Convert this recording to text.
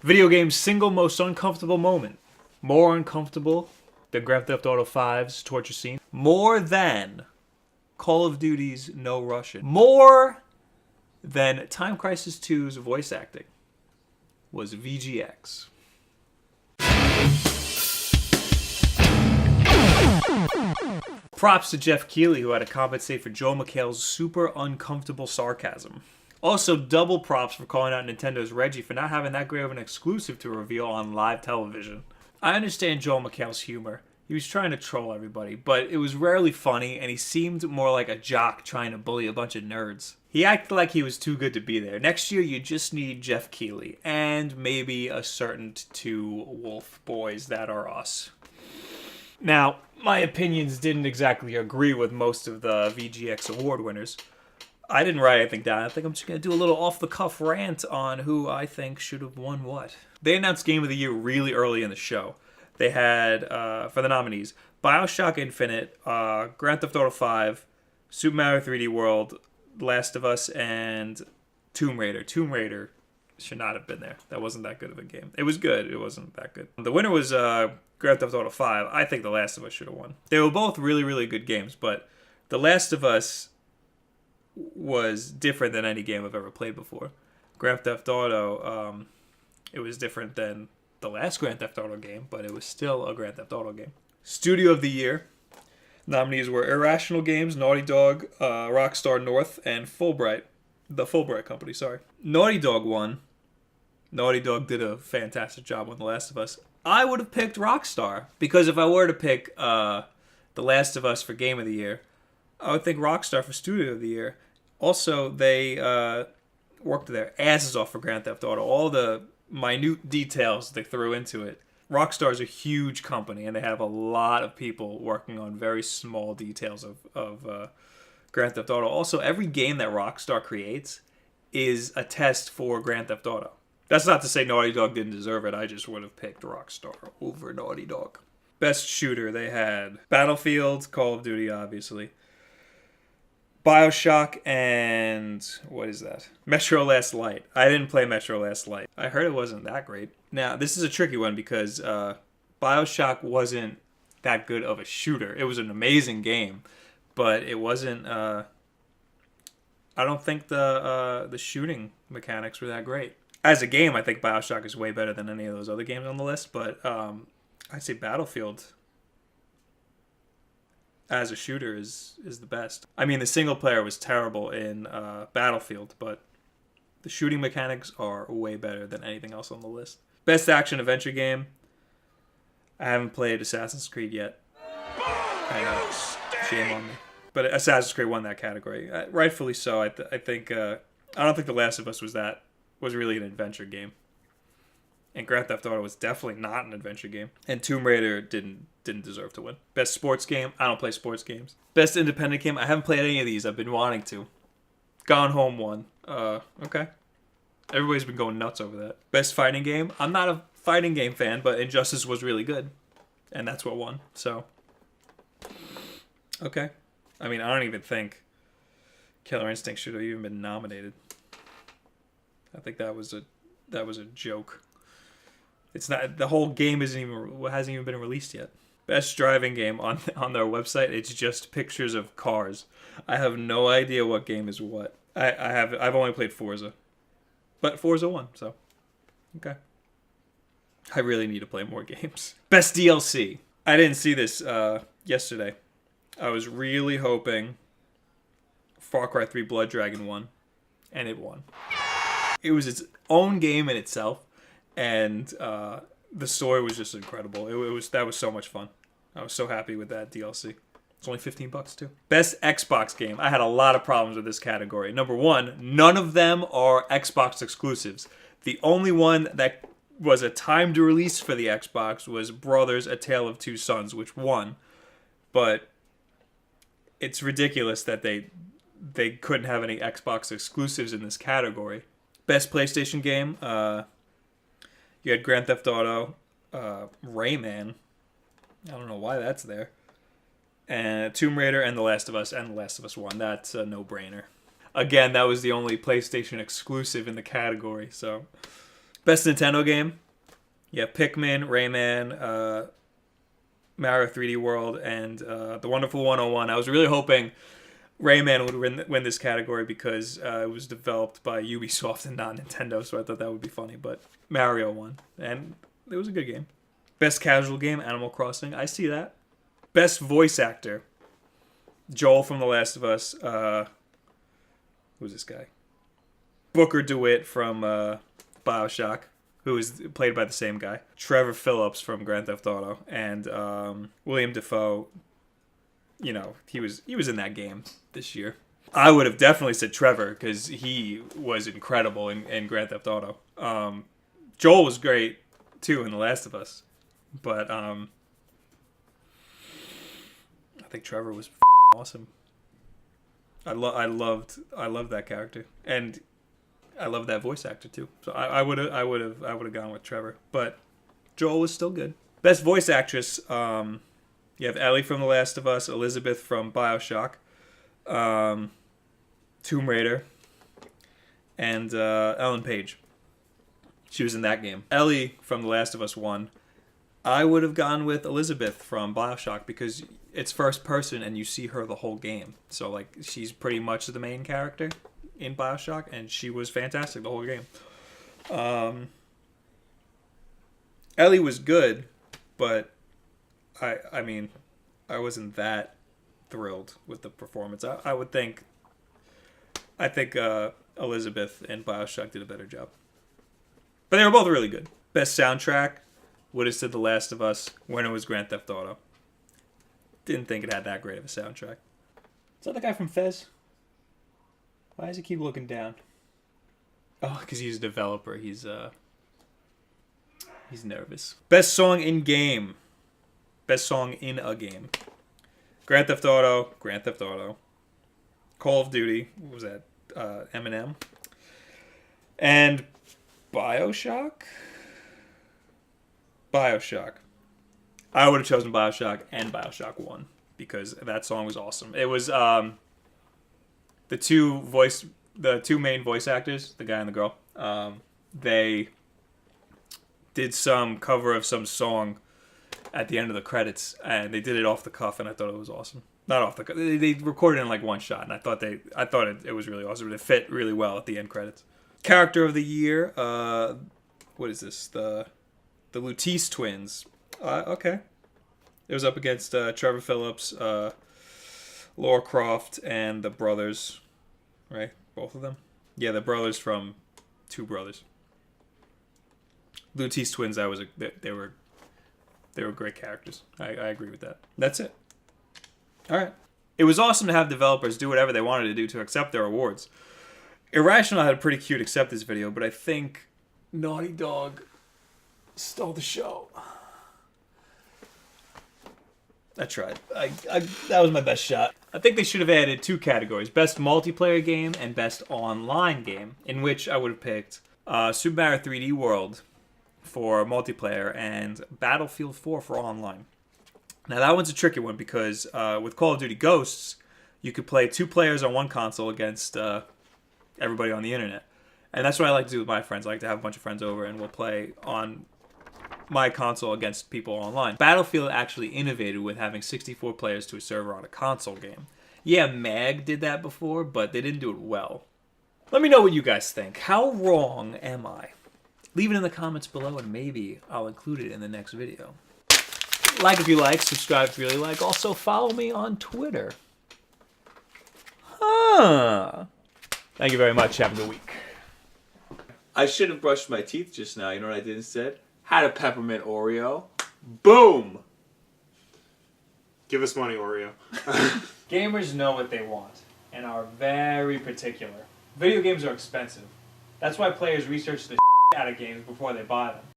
Video game's single most uncomfortable moment. More uncomfortable than Grand Theft Auto 5's torture scene. More than Call of Duty's No Russian. More than Time Crisis 2's voice acting was VGX. Props to Jeff Keighley, who had to compensate for Joel McHale's super uncomfortable sarcasm. Also, double props for calling out Nintendo's Reggie for not having that great of an exclusive to reveal on live television. I understand Joel McHale's humor. He was trying to troll everybody, but it was rarely funny, and he seemed more like a jock trying to bully a bunch of nerds. He acted like he was too good to be there. Next year, you just need Jeff Keighley, and maybe a certain two wolf boys that are us. Now, my opinions didn't exactly agree with most of the VGX award winners. I didn't write anything down. I think I'm just going to do a little off-the-cuff rant on who I think should have won what. They announced Game of the Year really early in the show. They had, for the nominees, Bioshock Infinite, Grand Theft Auto 5, Super Mario 3D World, Last of Us, and Tomb Raider. Tomb Raider should not have been there. That wasn't that good of a game. It was good. It wasn't that good. The winner was Grand Theft Auto 5. I think The Last of Us should have won. They were both really, really good games, but The Last of Us was different than any game I've ever played before. Grand Theft Auto, it was different than the last Grand Theft Auto game, but it was still a Grand Theft Auto game. Studio of the Year nominees were Irrational Games, Naughty Dog, Rockstar North, and Fulbright. The Fulbright Company, sorry. Naughty Dog won. Naughty Dog did a fantastic job on The Last of Us. I would have picked Rockstar, because if I were to pick The Last of Us for Game of the Year, I would think Rockstar for Studio of the Year. Also, they worked their asses off for Grand Theft Auto. All the minute details they threw into it. Rockstar is a huge company, and they have a lot of people working on very small details of Grand Theft Auto. Also, every game that Rockstar creates is a test for Grand Theft Auto. That's not to say Naughty Dog didn't deserve it. I just would have picked Rockstar over Naughty Dog. Best shooter, they had Battlefield, Call of Duty, obviously, Bioshock, and what is that? Metro Last Light. I didn't play Metro Last Light. I heard it wasn't that great. Now, this is a tricky one because Bioshock wasn't that good of a shooter. It was an amazing game, but it wasn't... I don't think the shooting mechanics were that great. As a game, I think Bioshock is way better than any of those other games on the list, but I'd say Battlefield as a shooter is the best. I mean, the single player was terrible in Battlefield, but the shooting mechanics are way better than anything else on the list. Best action adventure game. I haven't played Assassin's Creed yet. I know. Shame on me. But Assassin's Creed won that category. Rightfully so. I think I don't think The Last of Us was really an adventure game. And Grand Theft Auto was definitely not an adventure game. And Tomb Raider didn't deserve to win. Best sports game. I don't play sports games. Best independent game. I haven't played any of these. I've been wanting to. Gone Home won. Okay. Everybody's been going nuts over that. Best fighting game. I'm not a fighting game fan, but Injustice was really good. And that's what won. So. Okay. I mean, I don't even think Killer Instinct should have even been nominated. I think that was a joke. It's not, the whole game hasn't even been released yet. Best driving game on their website. It's just pictures of cars. I have no idea what game is what. I've only played Forza, but Forza won. So, okay. I really need to play more games. Best DLC. I didn't see this yesterday. I was really hoping Far Cry 3 Blood Dragon won, and it won. It was its own game in itself, and the story was just incredible. That was so much fun. I was so happy with that DLC. It's only $15 too. Best Xbox game. I had a lot of problems with this category. Number one, none of them are Xbox exclusives. The only one that was a timed release for the Xbox was Brothers: A Tale of Two Sons, which won. But it's ridiculous that they couldn't have any Xbox exclusives in this category. Best PlayStation game. You had Grand Theft Auto, Rayman. I don't know why that's there. And Tomb Raider and The Last of Us, and The Last of Us 1. That's a no-brainer. Again, that was the only PlayStation exclusive in the category, so... Best Nintendo game? Yeah, Pikmin, Rayman, Mario 3D World, and The Wonderful 101. I was really hoping Rayman would win this category because it was developed by Ubisoft and not Nintendo, so I thought that would be funny. But Mario won, and it was a good game. Best casual game, Animal Crossing. I see that. Best voice actor, Joel from The Last of Us. Who's this guy? Booker DeWitt from Bioshock, who is played by the same guy. Trevor Phillips from Grand Theft Auto, and William Dafoe. You know, he was in that game this year. I would have definitely said Trevor because he was incredible in Grand Theft Auto. Joel was great too in The Last of Us, but I think Trevor was awesome. I loved that character, and I love that voice actor too. So I would have gone with Trevor, but Joel was still good. Best voice actress. You have Ellie from The Last of Us, Elizabeth from Bioshock, Tomb Raider, and Ellen Page. She was in that game. Ellie from The Last of Us won. I would have gone with Elizabeth from Bioshock because it's first person and you see her the whole game. So like she's pretty much the main character in Bioshock, and she was fantastic the whole game. Ellie was good, but I mean, I wasn't that thrilled with the performance. I think Elizabeth and Bioshock did a better job. But they were both really good. Best soundtrack, would have said The Last of Us when it was Grand Theft Auto. Didn't think it had that great of a soundtrack. Is that the guy from Fez? Why does he keep looking down? Oh, because he's a developer. He's nervous. Best song in game. Best song in a game. Grand Theft Auto. Call of Duty. What was that? Eminem. And Bioshock? Bioshock. I would have chosen Bioshock, and Bioshock 1 because that song was awesome. It was the two main voice actors, the guy and the girl. They did some cover of some song at the end of the credits, and they did it off the cuff, and I thought it was awesome. Not off the cuff. They recorded it in like one shot, and I thought it was really awesome. It fit really well at the end credits. Character of the year. What is this? The Lutece twins. Okay. It was up against Trevor Phillips, Laura Croft, and the brothers. Right? Both of them? Yeah, the brothers from Two Brothers. Lutece twins. They were great characters. I agree with that. That's it. All right. It was awesome to have developers do whatever they wanted to do to accept their awards. Irrational had a pretty cute acceptance video, but I think Naughty Dog stole the show. I tried. That was my best shot. I think they should have added two categories: best multiplayer game and best online game, in which I would have picked Super Mario 3D World for multiplayer and Battlefield 4 for online. Now that one's a tricky one because with Call of Duty Ghosts, you could play two players on one console against everybody on the internet. And that's what I like to do with my friends. I like to have a bunch of friends over and we'll play on my console against people online. Battlefield actually innovated with having 64 players to a server on a console game. Yeah, MAG did that before, but they didn't do it well. Let me know what you guys think. How wrong am I? Leave it in the comments below and maybe I'll include it in the next video. Like if you like, subscribe if you really like. Also follow me on Twitter. Thank you very much. Have a good week. I should have brushed my teeth just now. You know what I did instead? Had a peppermint Oreo. Boom! Give us money, Oreo. Gamers know what they want and are very particular. Video games are expensive. That's why players research the out of games before they buy them.